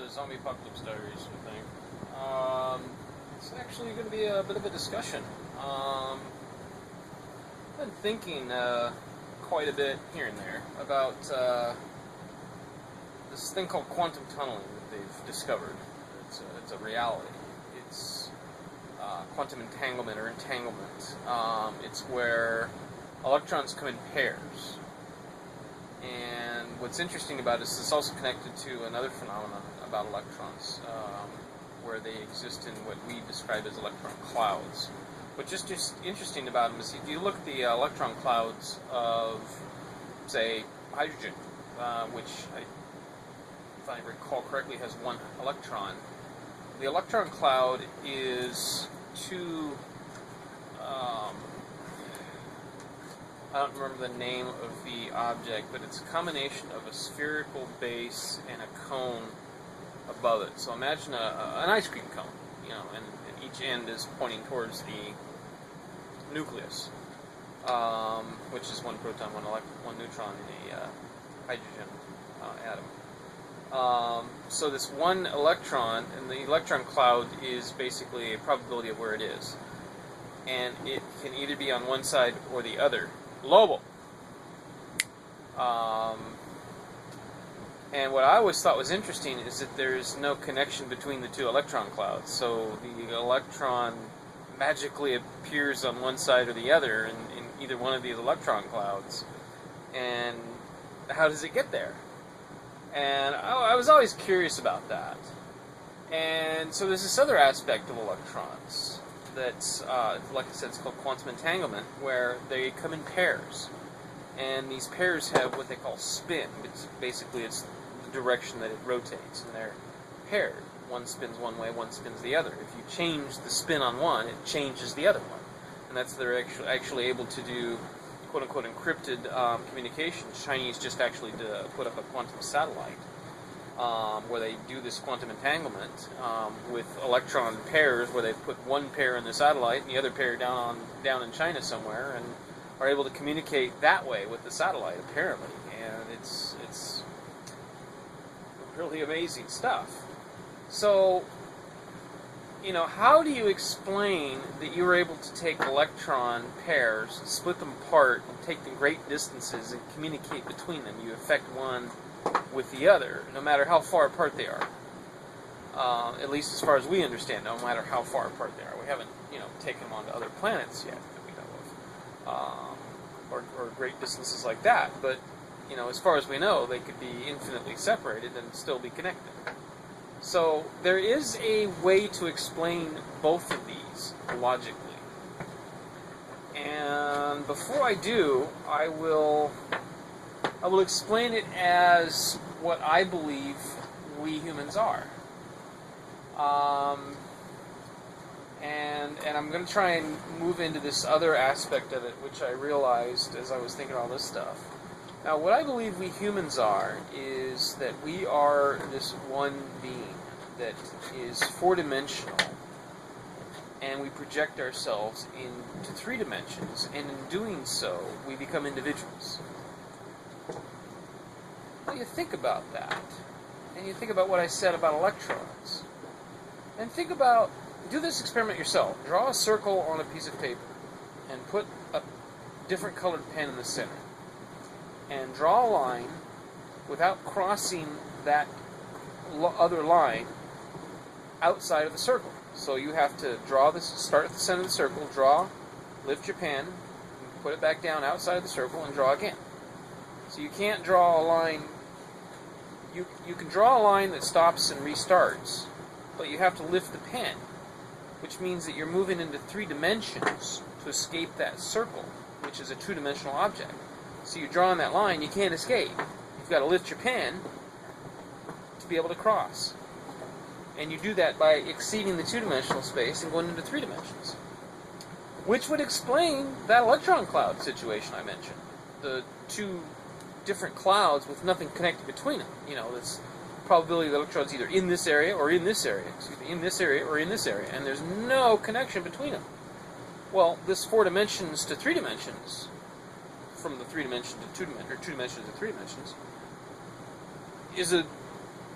the Zombie Apocalypse Diaries thing. It's actually going to be a bit of a discussion. I've been thinking quite a bit here and there about this thing called quantum tunneling that they've discovered. It's a reality. It's quantum entanglement or entanglement. It's where electrons come in pairs. And what's interesting about it is it's also connected to another phenomenon about electrons, where they exist in what we describe as electron clouds. What's just interesting about them is if you look at the electron clouds of, say, hydrogen, which, if I recall correctly, has one electron. The electron cloud is two... I don't remember the name of the object, but it's a combination of a spherical base and a cone above it. So imagine an ice cream cone, and each end is pointing towards the nucleus, which is one proton, one neutron in a hydrogen atom. So this one electron, and the electron cloud is basically a probability of where it is. And it can either be on one side or the other. Global. And what I always thought was interesting is that there's no connection between the two electron clouds. So the electron magically appears on one side or the other in either one of these electron clouds. And how does it get there? And I was always curious about that. And so there's this other aspect of electrons that's, like I said, it's called quantum entanglement, where they come in pairs. And these pairs have what they call spin. Basically, it's the direction that it rotates, and they're paired. One spins one way, one spins the other. If you change the spin on one, it changes the other one. And that's they're actually able to do quote-unquote encrypted communications. Chinese just actually put up a quantum satellite where they do this quantum entanglement with electron pairs, where they put one pair in the satellite and the other pair down in China somewhere, and are able to communicate that way with the satellite, apparently. And it's really amazing stuff. So, how do you explain that you were able to take electron pairs, split them apart, and take them great distances and communicate between them? You affect one with the other, no matter how far apart they are. At least as far as we understand, no matter how far apart they are. We haven't, taken them onto other planets yet that we know of, or great distances like that. But, as far as we know, they could be infinitely separated and still be connected. So there is a way to explain both of these logically. And before I do, I will explain it as what I believe we humans are. And I'm going to try and move into this other aspect of it, which I realized as I was thinking all this stuff. Now, what I believe we humans are is that we are this one being that is four-dimensional, and we project ourselves into three dimensions, and in doing so, we become individuals. Well, you think about that, and you think about what I said about electrons, and do this experiment yourself. Draw a circle on a piece of paper, and put a different colored pen in the center, and draw a line without crossing that other line outside of the circle. So you have to start at the center of the circle, lift your pen, put it back down outside of the circle, and draw again. So you can't draw a line. You can draw a line that stops and restarts, but you have to lift the pen, which means that you're moving into three dimensions to escape that circle, which is a two-dimensional object. So you're drawing that line, you can't escape. You've got to lift your pen to be able to cross. And you do that by exceeding the two-dimensional space and going into three dimensions. Which would explain that electron cloud situation I mentioned. The two different clouds with nothing connected between them. This probability of the electrons either in this area or in this area. In this area or in this area. And there's no connection between them. Well, this 4 dimensions to 3 dimensions, from the 3 dimensions to 2 dimensions, or 2 dimensions to 3 dimensions, is a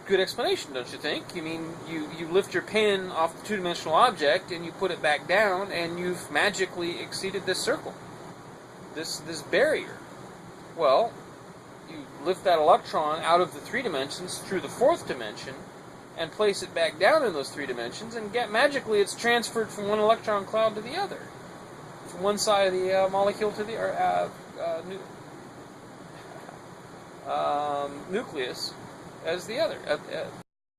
good explanation, don't you think? You mean you lift your pen off the two-dimensional object and you put it back down, and you've magically exceeded this circle, this barrier. Well, you lift that electron out of the 3 dimensions through the 4th dimension and place it back down in those 3 dimensions, and magically it's transferred from one electron cloud to the other, from one side of the molecule to the nucleus as the other.